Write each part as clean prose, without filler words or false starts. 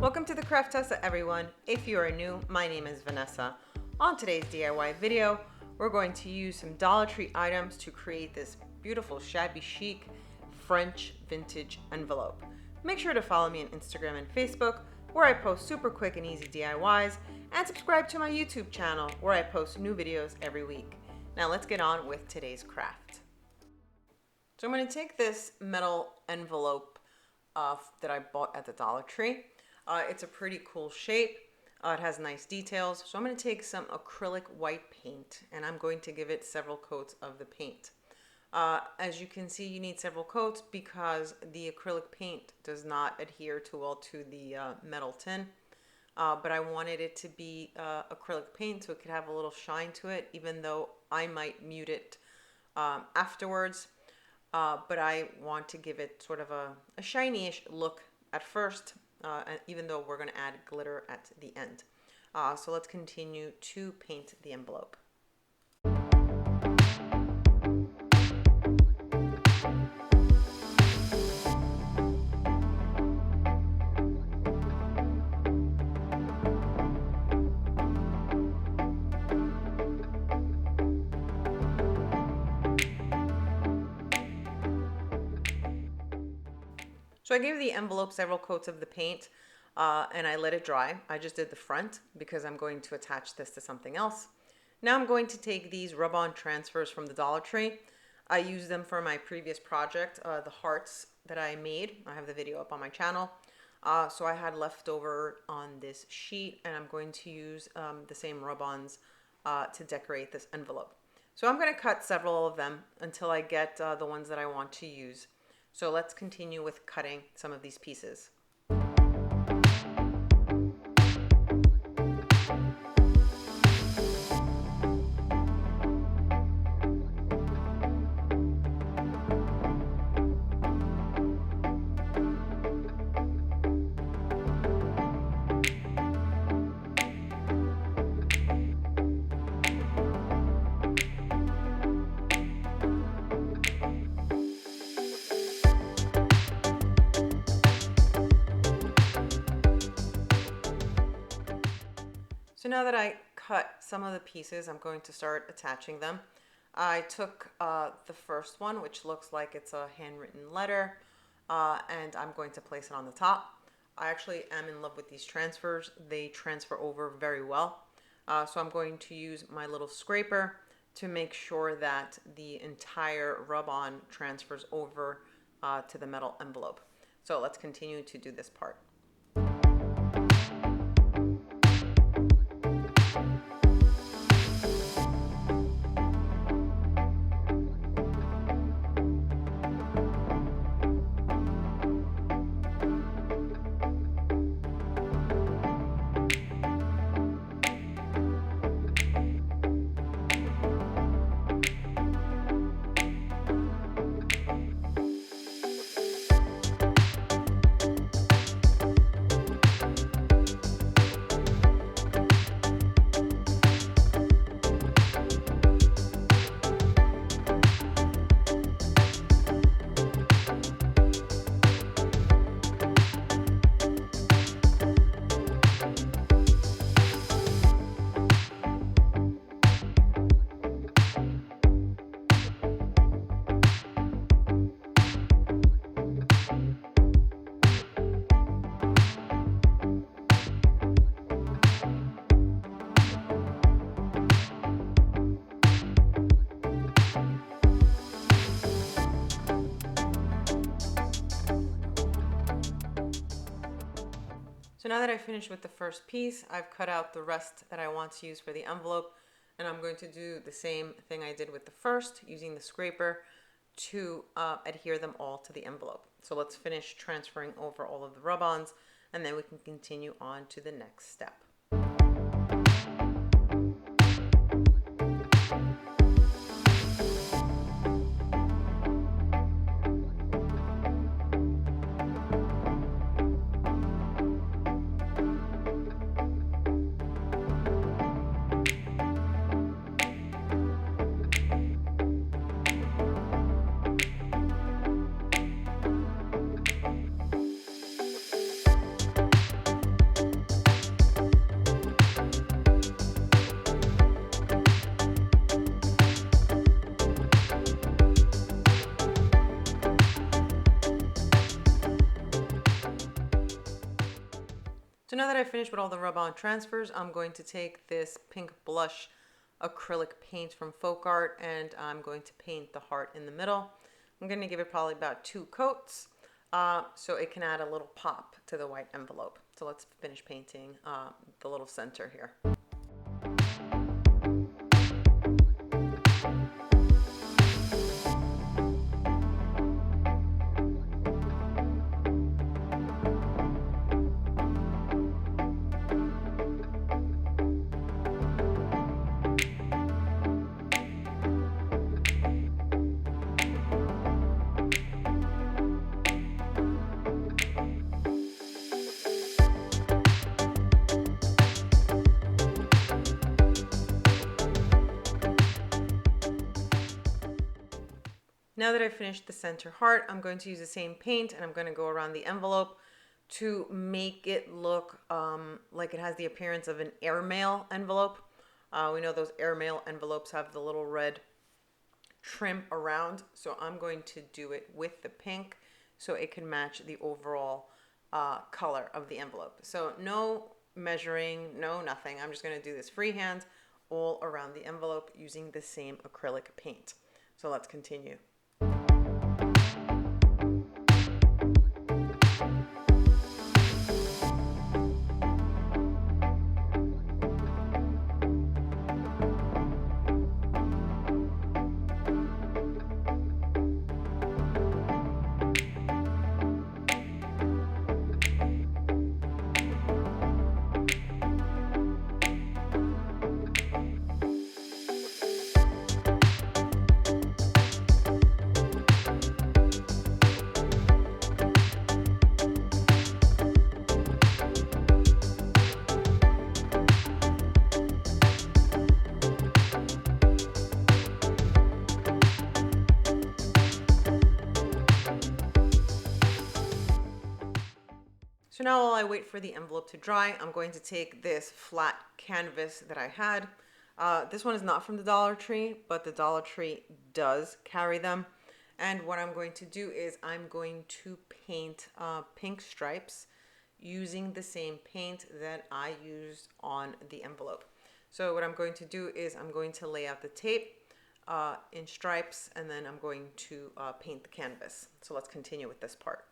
Welcome to the Craft Tessa, everyone. If you are new, my name is Vanessa. On today's DIY video, we're going to use some Dollar Tree items to create this beautiful shabby chic French vintage envelope. Make sure to follow me on Instagram and Facebook, where I post super quick and easy DIYs, and subscribe to my YouTube channel, where I post new videos every week. Now let's get on with today's craft. So I'm going to take this metal envelope that I bought at the Dollar Tree. It's a pretty cool shape. It has nice details. So I'm going to take some acrylic white paint and I'm going to give it several coats of the paint. As you can see, you need several coats because the acrylic paint does not adhere too well to the metal tin. But I wanted it to be acrylic paint so it could have a little shine to it, even though I might mute it afterwards. But I want to give it sort of a shiny-ish look at first, even though we're going to add glitter at the end. So let's continue to paint the envelope. So I gave the envelope several coats of the paint and I let it dry. I just did the front because I'm going to attach this to something else. Now I'm going to take these rub-on transfers from the Dollar Tree. I used them for my previous project, the hearts that I made. I have the video up on my channel. So I had leftover on this sheet and I'm going to use the same rub-ons to decorate this envelope. So I'm going to cut several of them until I get the ones that I want to use. So let's continue with cutting some of these pieces. So now that I cut some of the pieces, I'm going to start attaching them. I took the first one, which looks like it's a handwritten letter, and I'm going to place it on the top. I actually am in love with these transfers. They transfer over very well. So I'm going to use my little scraper to make sure that the entire rub-on transfers over to the metal envelope. So let's continue to do this part. So now that I've finished with the first piece, I've cut out the rest that I want to use for the envelope, and I'm going to do the same thing I did with the first, using the scraper to adhere them all to the envelope. So let's finish transferring over all of the rub-ons, and then we can continue on to the next step. So now that I've finished with all the rub-on transfers, I'm going to take this pink blush acrylic paint from Folk Art and I'm going to paint the heart in the middle. I'm going to give it probably about 2 coats so it can add a little pop to the white envelope. So let's finish painting the little center here. Now that I've finished the center heart, I'm going to use the same paint and I'm going to go around the envelope to make it look like it has the appearance of an airmail envelope. We know those airmail envelopes have the little red trim around, so I'm going to do it with the pink so it can match the overall color of the envelope. So no measuring, no nothing. I'm just going to do this freehand all around the envelope using the same acrylic paint. So let's continue. So now while I wait for the envelope to dry, I'm going to take this flat canvas that I had. This one is not from the Dollar Tree, but the Dollar Tree does carry them. And what I'm going to do is I'm going to paint pink stripes using the same paint that I used on the envelope. So what I'm going to do is I'm going to lay out the tape in stripes and then I'm going to paint the canvas. So let's continue with this part.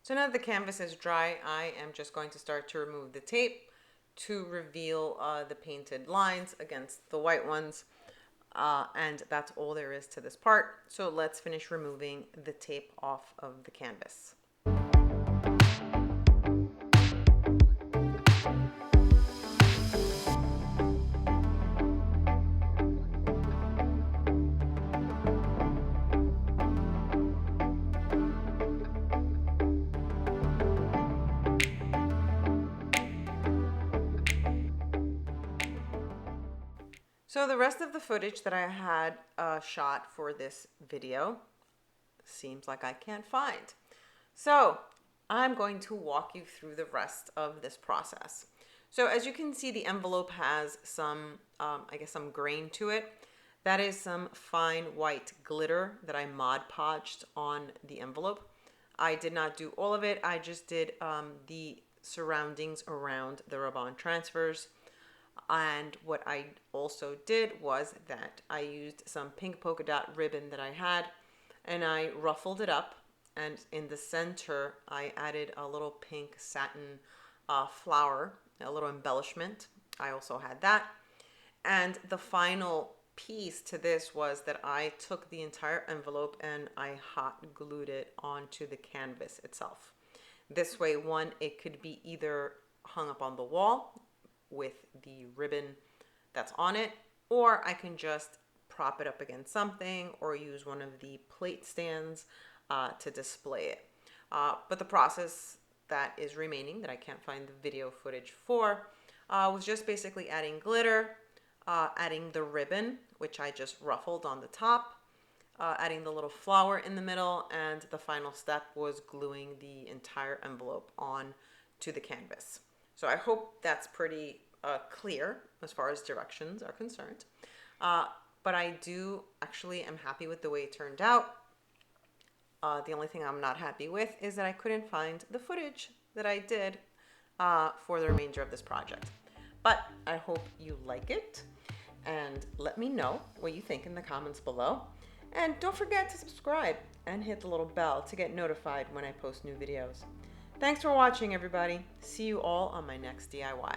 So now that the canvas is dry, I am just going to start to remove the tape to reveal the painted lines against the white ones. And that's all there is to this part. So let's finish removing the tape off of the canvas. So the rest of the footage that I had shot for this video seems like I can't find. So I'm going to walk you through the rest of this process. So as you can see, the envelope has some, I guess some grain to it. That is some fine white glitter that I Mod Podged on the envelope. I did not do all of it. I just did the surroundings around the rub-on transfers. And what I also did was that I used some pink polka dot ribbon that I had, and I ruffled it up, and in the center I added a little pink satin flower, a little embellishment. I also had that. And the final piece to this was that I took the entire envelope and I hot glued it onto the canvas itself. This way, one, it could be either hung up on the wall with the ribbon that's on it, or I can just prop it up against something or use one of the plate stands to display it. But the process that is remaining that I can't find the video footage for was just basically adding glitter, adding the ribbon, which I just ruffled on the top, adding the little flower in the middle, and the final step was gluing the entire envelope on to the canvas. So I hope that's pretty clear as far as directions are concerned. But I do actually am happy with the way it turned out. The only thing I'm not happy with is that I couldn't find the footage that I did for the remainder of this project. But I hope you like it, and let me know what you think in the comments below. And don't forget to subscribe and hit the little bell to get notified when I post new videos. Thanks for watching, everybody. See you all on my next DIY.